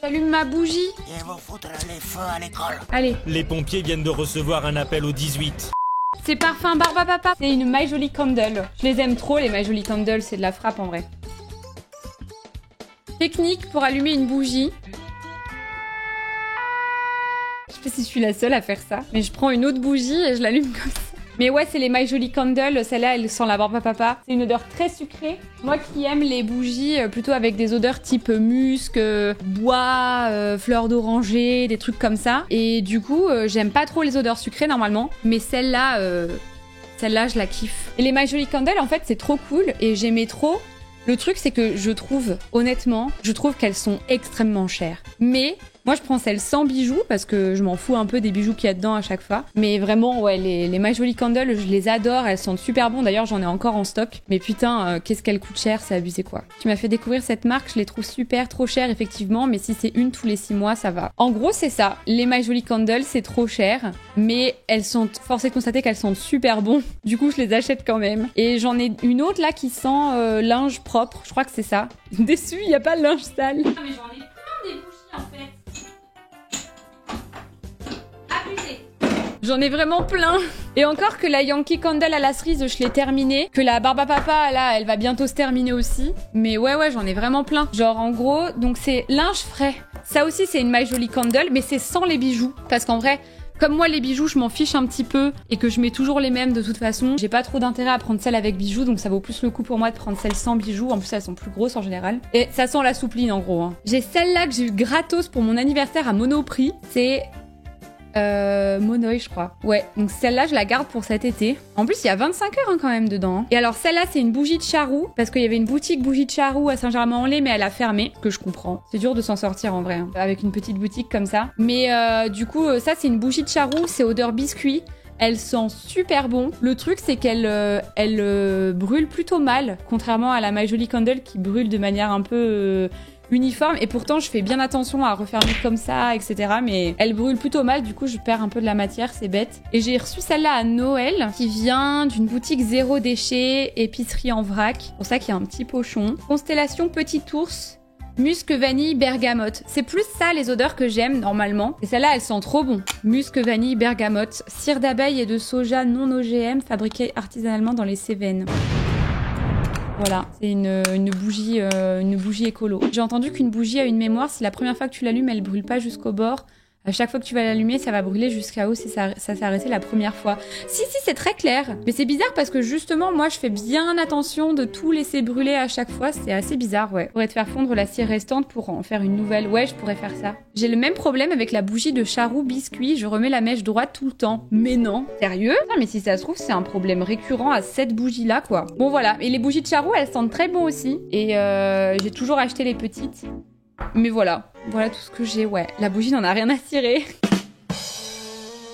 J'allume ma bougie. Et vous foutre les feux à l'école. Allez. Les pompiers viennent de recevoir un appel au 18. C'est parfum Barbapapa. C'est une My Jolie Candle. Je les aime trop, les My Jolie Candle. C'est de la frappe, en vrai. Technique pour allumer une bougie. Je sais pas si je suis la seule à faire ça. Mais je prends une autre bougie et je l'allume comme ça. Mais ouais, c'est les My Jolie Candle. Celle-là, elle sent la Barbapapa. C'est une odeur très sucrée. Moi qui aime les bougies plutôt avec des odeurs type musc, bois, fleurs d'oranger, des trucs comme ça. Et du coup, j'aime pas trop les odeurs sucrées normalement. Mais celle-là, je la kiffe. Et les My Jolie Candle, en fait, c'est trop cool. Et j'aimais trop. Le truc, c'est que honnêtement, je trouve qu'elles sont extrêmement chères. Mais moi, je prends celles sans bijoux parce que je m'en fous un peu des bijoux qu'il y a dedans à chaque fois. Mais vraiment, ouais, les My Jolie Candle, je les adore. Elles sentent super bon. D'ailleurs, j'en ai encore en stock. Mais putain, qu'est-ce qu'elles coûtent cher, c'est abusé quoi. Tu m'as fait découvrir cette marque, je les trouve super, trop chères effectivement. Mais si c'est une tous les 6 mois, ça va. En gros, c'est ça. Les My Jolie Candle, c'est trop cher. Mais elles sont, forcé de constater qu'elles sentent super bon. Du coup, je les achète quand même. Et j'en ai une autre là qui sent linge propre. Je crois que c'est ça. Dessus, il n'y a pas de linge sale. Ah, mais j'en ai plein des bougies en fait. J'en ai vraiment plein. Et encore que la Yankee Candle à la cerise, je l'ai terminée. Que la Barbapapa, là, elle va bientôt se terminer aussi. Mais ouais, j'en ai vraiment plein. Genre, en gros, donc c'est linge frais. Ça aussi, c'est une My Jolie Candle, mais c'est sans les bijoux. Parce qu'en vrai, comme moi, les bijoux, je m'en fiche un petit peu. Et que je mets toujours les mêmes de toute façon. J'ai pas trop d'intérêt à prendre celle avec bijoux. Donc ça vaut plus le coup pour moi de prendre celle sans bijoux. En plus, elles sont plus grosses en général. Et ça sent la soupline, en gros. Hein. J'ai celle-là que j'ai eu gratos pour mon anniversaire à Monoprix. C'est... Monoï, je crois. Ouais, donc celle-là, je la garde pour cet été. En plus, il y a 25 heures hein, quand même dedans. Hein. Et alors, celle-là, c'est une bougie de charroux. Parce qu'il y avait une boutique bougie de charroux à Saint-Germain-en-Laye, mais elle a fermé. Que je comprends. C'est dur de s'en sortir en vrai. Hein, avec une petite boutique comme ça. Mais du coup, ça, c'est une bougie de charroux. C'est odeur biscuit. Elle sent super bon. Le truc, c'est qu'elle brûle plutôt mal. Contrairement à la My Jolie Candle qui brûle de manière un peu... uniforme et pourtant je fais bien attention à refermer comme ça etc, mais elle brûle plutôt mal, du coup je perds un peu de la matière, c'est bête. Et j'ai reçu celle-là à Noël qui vient d'une boutique zéro déchet, épicerie en vrac, pour ça qu'il y a un petit pochon. Constellation Petit Ours, musc vanille bergamote. C'est plus ça les odeurs que j'aime normalement. Et celle-là elle sent trop bon. Musc vanille bergamote, cire d'abeille et de soja non OGM fabriquée artisanalement dans les Cévennes. Voilà, c'est une bougie écolo. J'ai entendu qu'une bougie a une mémoire, si la première fois que tu l'allumes, elle brûle pas jusqu'au bord. À chaque fois que tu vas l'allumer, ça va brûler jusqu'à haut si ça s'est arrêté la première fois. Si, c'est très clair. Mais c'est bizarre parce que justement, moi, je fais bien attention de tout laisser brûler à chaque fois. C'est assez bizarre, ouais. Je pourrais te faire fondre la cire restante pour en faire une nouvelle. Ouais, je pourrais faire ça. J'ai le même problème avec la bougie de charroux biscuit. Je remets la mèche droite tout le temps. Mais non. Sérieux? Non, mais si ça se trouve, c'est un problème récurrent à cette bougie-là, quoi. Bon, voilà. Et les bougies de charroux, elles sentent très bon aussi. Et j'ai toujours acheté les petites. Mais voilà tout ce que j'ai, ouais. La bougie n'en a rien à cirer.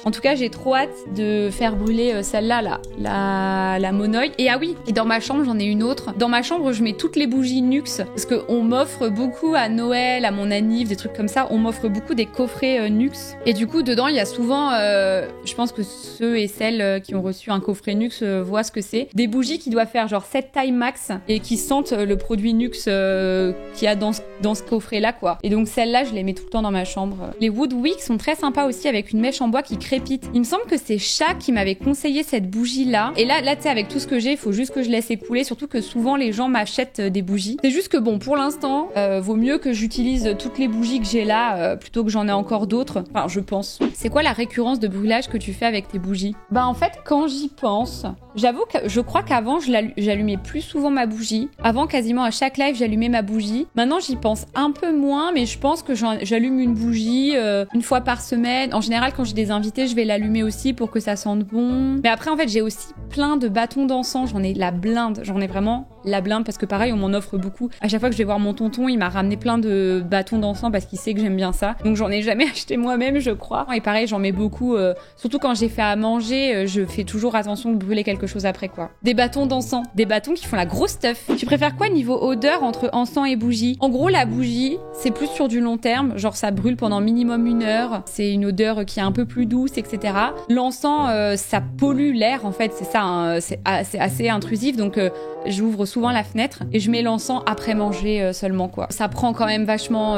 En tout cas, j'ai trop hâte de faire brûler celle-là, là, la Monoï. Et ah oui, et dans ma chambre, j'en ai une autre. Dans ma chambre, je mets toutes les bougies Nux, parce qu'on m'offre beaucoup à Noël, à mon anniv, des trucs comme ça. On m'offre beaucoup des coffrets Nux. Et du coup, dedans, il y a souvent, je pense que ceux et celles qui ont reçu un coffret Nux voient ce que c'est. Des bougies qui doivent faire genre 7 tailles max et qui sentent le produit Nux qu'il y a dans ce coffret-là, quoi. Et donc, celles-là, je les mets tout le temps dans ma chambre. Les Wood Wick sont très sympas aussi, avec une mèche en bois qui crépite. Il me semble que c'est Chat qui m'avait conseillé cette bougie-là. Et là, tu sais, avec tout ce que j'ai, il faut juste que je laisse écouler. Surtout que souvent, les gens m'achètent des bougies. C'est juste que bon, pour l'instant, vaut mieux que j'utilise toutes les bougies que j'ai là, plutôt que j'en ai encore d'autres. Enfin, je pense. C'est quoi la récurrence de brûlage que tu fais avec tes bougies? Bah en fait, quand j'y pense, j'avoue que je crois qu'avant, j'allumais plus souvent ma bougie. Avant, quasiment à chaque live, j'allumais ma bougie. Maintenant, j'y pense un peu moins, mais je pense que j'allume une bougie une fois par semaine. En général, quand j'ai des invités, je vais l'allumer aussi pour que ça sente bon. Mais après, en fait, j'ai aussi plein de bâtons d'encens. J'en ai la blinde. J'en ai vraiment la blinde parce que pareil, on m'en offre beaucoup. À chaque fois que je vais voir mon tonton, il m'a ramené plein de bâtons d'encens parce qu'il sait que j'aime bien ça. Donc, j'en ai jamais acheté moi-même, je crois. Et pareil, j'en mets beaucoup. Surtout quand j'ai fait à manger, je fais toujours attention de brûler quelque chose après, quoi. Des bâtons d'encens. Des bâtons qui font la grosse stuff. Tu préfères quoi niveau odeur entre encens et bougie? En gros, la bougie, c'est plus sur du long terme. Genre, ça brûle pendant minimum 1 heure. C'est une odeur qui est un peu plus douce, etc. L'encens, ça pollue l'air, en fait. C'est ça, hein, c'est assez intrusif, donc j'ouvre souvent la fenêtre et je mets l'encens après manger seulement, quoi. Ça prend quand même vachement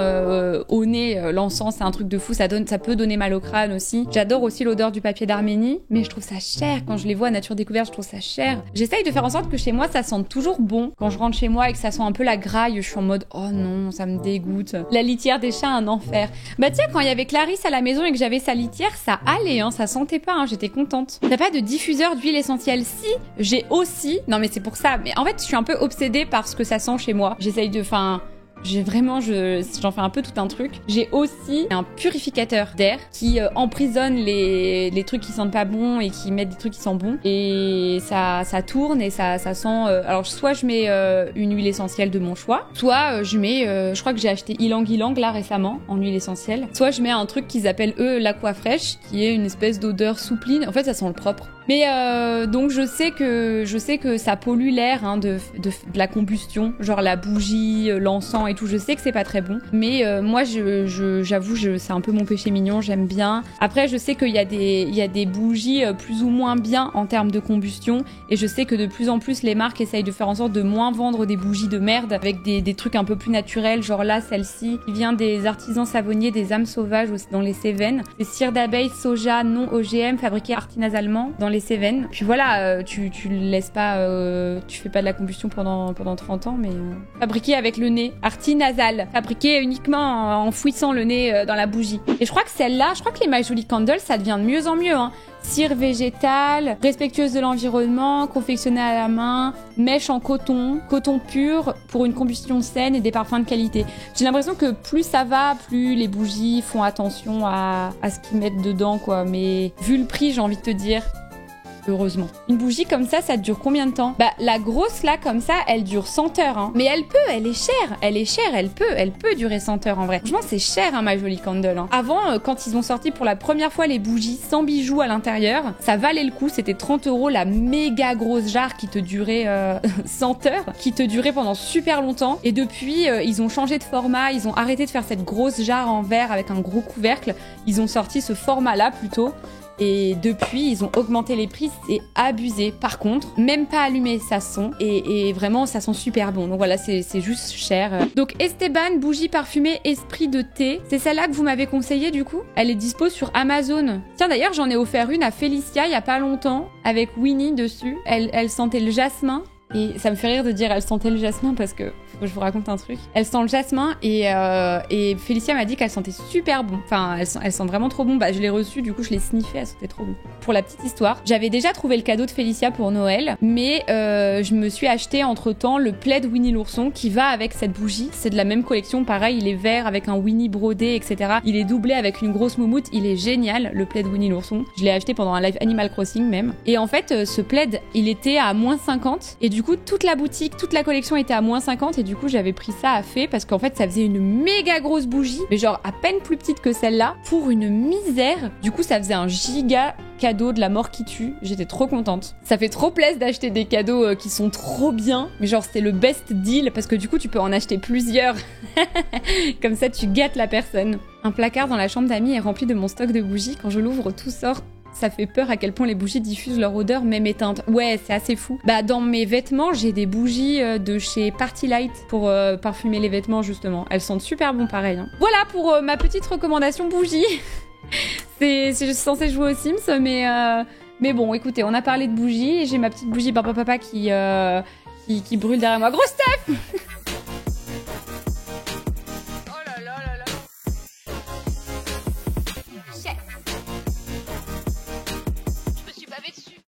au nez, l'encens, c'est un truc de fou, ça peut donner mal au crâne aussi. J'adore aussi l'odeur du papier d'Arménie, mais je trouve ça cher. Quand je les vois à nature découverte, je trouve ça cher. J'essaye de faire en sorte que chez moi, ça sente toujours bon. Quand je rentre chez moi et que ça sent un peu la graille, je suis en mode, oh non, ça me dégoûte. La litière des chats, un enfer. Bah tiens, quand il y avait Clarisse à la maison et que j'avais sa litière, ça allait, hein, ça sentait pas, hein, j'étais contente. T'as pas de diffuseur d'huile essentielle? Si, j'ai aussi. Non mais c'est pour ça. Mais en fait, je suis un peu obsédée par ce que ça sent chez moi. J'essaye de, j'en fais un peu tout un truc. J'ai aussi un purificateur d'air qui emprisonne les trucs qui sentent pas bon et qui mettent des trucs qui sentent bon. Et ça tourne et ça sent... alors soit je mets une huile essentielle de mon choix, soit je mets... je crois que j'ai acheté Ylang Ylang là récemment en huile essentielle. Soit je mets un truc qu'ils appellent eux l'Aquafresh, qui est une espèce d'odeur soupline. En fait ça sent le propre. Mais donc je sais que ça pollue l'air, hein, de la combustion, genre la bougie, l'encens et tout. Je sais que c'est pas très bon, mais moi j'avoue c'est un peu mon péché mignon, j'aime bien. Après je sais qu'il y a des bougies plus ou moins bien en termes de combustion, et je sais que de plus en plus les marques essayent de faire en sorte de moins vendre des bougies de merde avec des trucs un peu plus naturels, genre là celle-ci qui vient des artisans savonniers des âmes sauvages dans les Cévennes. C'est cire d'abeille, soja non OGM, fabriqué artisanalement dans les Cévennes. Puis voilà, tu le laisses pas, tu fais pas de la combustion pendant 30 ans, mais fabriqué avec le nez, artinasal, fabriqué uniquement en fouissant le nez dans la bougie. Et je crois que celle-là, je crois que les My Jolie Candles, ça devient de mieux en mieux, hein. Cire végétale, respectueuse de l'environnement, confectionnée à la main, mèche en coton pur pour une combustion saine et des parfums de qualité. J'ai l'impression que plus ça va, plus les bougies font attention à ce qu'ils mettent dedans, quoi. Mais vu le prix, j'ai envie de te dire... Heureusement. Une bougie comme ça dure combien de temps? Bah, la grosse là, comme ça, elle dure 100 heures, hein. Mais elle peut durer 100 heures en vrai. Franchement, c'est cher, hein, My Jolie Candle, hein. Avant, quand ils ont sorti pour la première fois les bougies sans bijoux à l'intérieur, ça valait le coup, c'était 30 € la méga grosse jarre qui te durait 100 heures, qui te durait pendant super longtemps. Et depuis, ils ont changé de format, ils ont arrêté de faire cette grosse jarre en verre avec un gros couvercle. Ils ont sorti ce format-là plutôt. Et depuis, ils ont augmenté les prix, c'est abusé. Par contre, même pas allumé, ça sent. Et vraiment, ça sent super bon. Donc voilà, c'est juste cher. Donc Esteban, bougie parfumée esprit de thé. C'est celle-là que vous m'avez conseillée du coup? Elle est dispo sur Amazon. Tiens, d'ailleurs, j'en ai offert une à Félicia il y a pas longtemps, avec Winnie dessus. Elle sentait le jasmin. Et ça me fait rire de dire elle sentait le jasmin parce que faut que je vous raconte un truc. Elle sent le jasmin et Félicia m'a dit qu'elle sentait super bon. Enfin, elle sent vraiment trop bon. Bah, je l'ai reçue, du coup, je l'ai sniffée, elle sentait trop bon. Pour la petite histoire, j'avais déjà trouvé le cadeau de Félicia pour Noël, mais je me suis acheté entre-temps le plaid Winnie l'ourson qui va avec cette bougie. C'est de la même collection, pareil, il est vert avec un Winnie brodé, etc. Il est doublé avec une grosse moumoute, il est génial, le plaid Winnie l'ourson. Je l'ai acheté pendant un live Animal Crossing même. Et en fait, ce plaid, il était à -50, et du coup, toute la boutique, toute la collection était à -50, et du coup, j'avais pris ça à fait parce qu'en fait, ça faisait une méga grosse bougie, mais genre à peine plus petite que celle-là, pour une misère. Du coup, ça faisait un giga cadeau de la mort qui tue. J'étais trop contente. Ça fait trop plaisir d'acheter des cadeaux qui sont trop bien, mais genre c'était le best deal parce que du coup, tu peux en acheter plusieurs. Comme ça, tu gâtes la personne. Un placard dans la chambre d'amis est rempli de mon stock de bougies. Quand je l'ouvre, tout sort. Ça fait peur à quel point les bougies diffusent leur odeur même éteinte. Ouais, c'est assez fou. Bah, dans mes vêtements, j'ai des bougies de chez Party Light pour parfumer les vêtements, justement. Elles sentent super bon, pareil. Hein. Voilà pour ma petite recommandation bougie. C'est censé jouer aux Sims, mais bon, écoutez, on a parlé de bougies. J'ai ma petite bougie Barba Papa qui brûle derrière moi. Gros stuff.